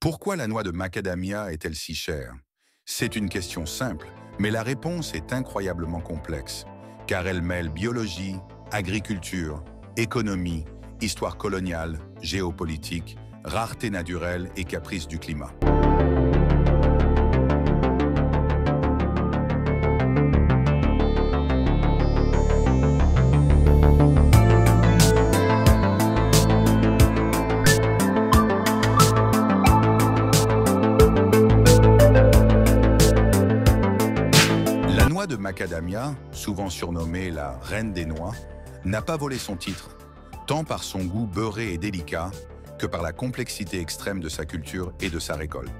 Pourquoi la noix de macadamia est-elle si chère? C'est une question simple, mais la réponse est incroyablement complexe, car elle mêle biologie, agriculture, économie, histoire coloniale, géopolitique, rareté naturelle et caprice du climat. La noix de macadamia, souvent surnommée la reine des noix, n'a pas volé son titre, tant par son goût beurré et délicat que par la complexité extrême de sa culture et de sa récolte.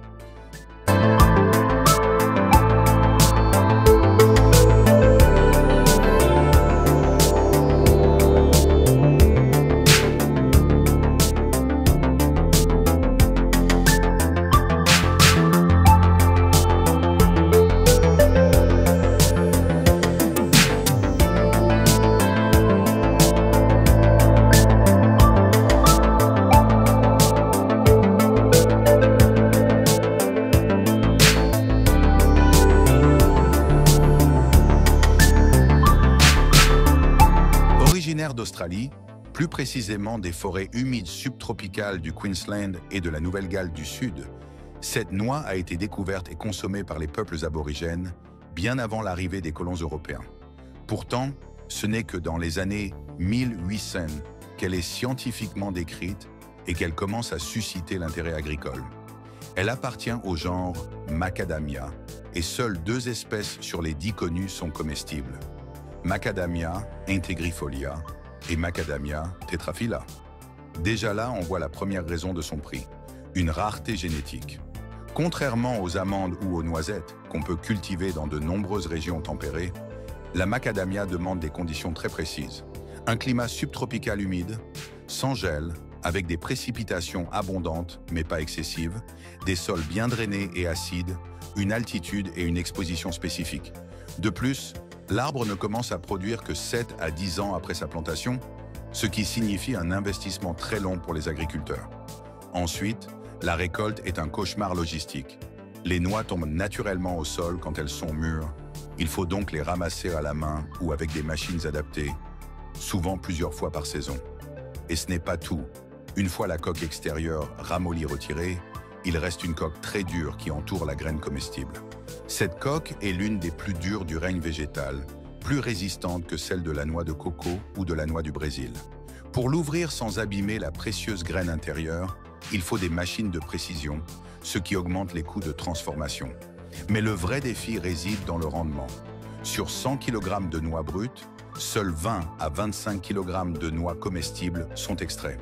Originaire d'Australie, plus précisément des forêts humides subtropicales du Queensland et de la Nouvelle-Galles du Sud, cette noix a été découverte et consommée par les peuples aborigènes bien avant l'arrivée des colons européens. Pourtant, ce n'est que dans les années 1800 qu'elle est scientifiquement décrite et qu'elle commence à susciter l'intérêt agricole. Elle appartient au genre Macadamia et seules 2 espèces sur les 10 connues sont comestibles. Macadamia integrifolia et Macadamia tetraphylla. Déjà là, on voit la première raison de son prix, une rareté génétique. Contrairement aux amandes ou aux noisettes, qu'on peut cultiver dans de nombreuses régions tempérées, la macadamia demande des conditions très précises. Un climat subtropical humide, sans gel, avec des précipitations abondantes mais pas excessives, des sols bien drainés et acides, une altitude et une exposition spécifiques. De plus, l'arbre ne commence à produire que 7 à 10 ans après sa plantation, ce qui signifie un investissement très long pour les agriculteurs. Ensuite, la récolte est un cauchemar logistique. Les noix tombent naturellement au sol quand elles sont mûres. Il faut donc les ramasser à la main ou avec des machines adaptées, souvent plusieurs fois par saison. Et ce n'est pas tout. Une fois la coque extérieure ramollie retirée, il reste une coque très dure qui entoure la graine comestible. Cette coque est l'une des plus dures du règne végétal, plus résistante que celle de la noix de coco ou de la noix du Brésil. Pour l'ouvrir sans abîmer la précieuse graine intérieure, il faut des machines de précision, ce qui augmente les coûts de transformation. Mais le vrai défi réside dans le rendement. Sur 100 kg de noix brutes, seuls 20 à 25 kg de noix comestibles sont extraits.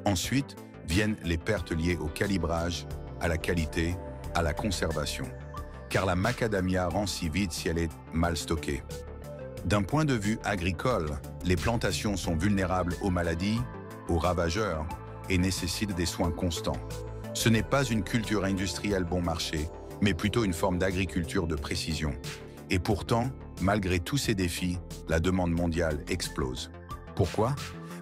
Ensuite, viennent les pertes liées au calibrage, à la qualité, à la conservation. Car la macadamia rancit vite si elle est mal stockée. D'un point de vue agricole, les plantations sont vulnérables aux maladies, aux ravageurs et nécessitent des soins constants. Ce n'est pas une culture industrielle bon marché, mais plutôt une forme d'agriculture de précision. Et pourtant, malgré tous ces défis, la demande mondiale explose. Pourquoi?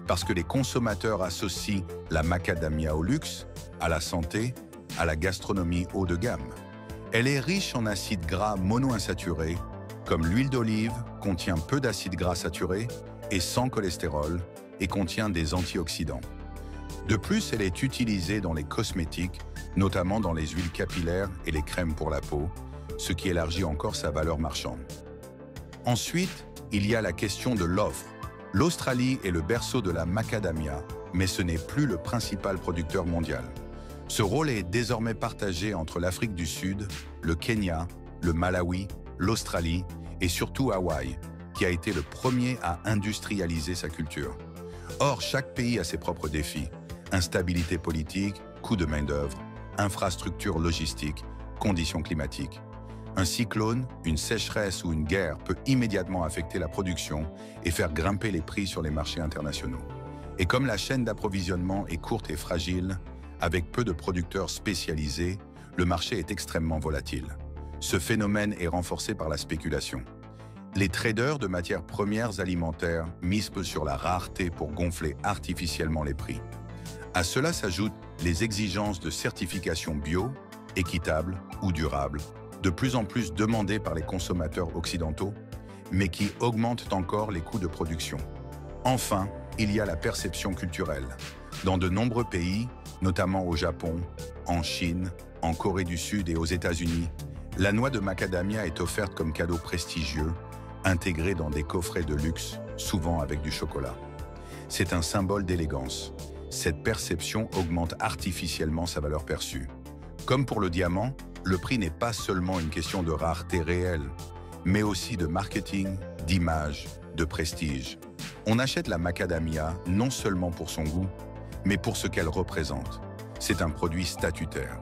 Parce que les consommateurs associent la macadamia au luxe, à la santé, à la gastronomie haut de gamme. Elle est riche en acides gras monoinsaturés, comme l'huile d'olive contient peu d'acides gras saturés et sans cholestérol et contient des antioxydants. De plus, elle est utilisée dans les cosmétiques, notamment dans les huiles capillaires et les crèmes pour la peau, ce qui élargit encore sa valeur marchande. Ensuite, il y a la question de l'offre. L'Australie est le berceau de la macadamia, mais ce n'est plus le principal producteur mondial. Ce rôle est désormais partagé entre l'Afrique du Sud, le Kenya, le Malawi, l'Australie et surtout Hawaï, qui a été le premier à industrialiser sa culture. Or, chaque pays a ses propres défis. Instabilité politique, coût de main-d'œuvre, infrastructures logistiques, conditions climatiques. Un cyclone, une sécheresse ou une guerre peut immédiatement affecter la production et faire grimper les prix sur les marchés internationaux. Et comme la chaîne d'approvisionnement est courte et fragile, avec peu de producteurs spécialisés, le marché est extrêmement volatile. Ce phénomène est renforcé par la spéculation. Les traders de matières premières alimentaires misent sur la rareté pour gonfler artificiellement les prix. À cela s'ajoutent les exigences de certification bio, équitable ou durable, de plus en plus demandées par les consommateurs occidentaux, mais qui augmentent encore les coûts de production. Enfin, il y a la perception culturelle. Dans de nombreux pays, notamment au Japon, en Chine, en Corée du Sud et aux États-Unis, la noix de macadamia est offerte comme cadeau prestigieux, intégrée dans des coffrets de luxe, souvent avec du chocolat. C'est un symbole d'élégance. Cette perception augmente artificiellement sa valeur perçue. Comme pour le diamant, le prix n'est pas seulement une question de rareté réelle, mais aussi de marketing, d'image, de prestige. On achète la macadamia non seulement pour son goût, mais pour ce qu'elle représente. C'est un produit statutaire.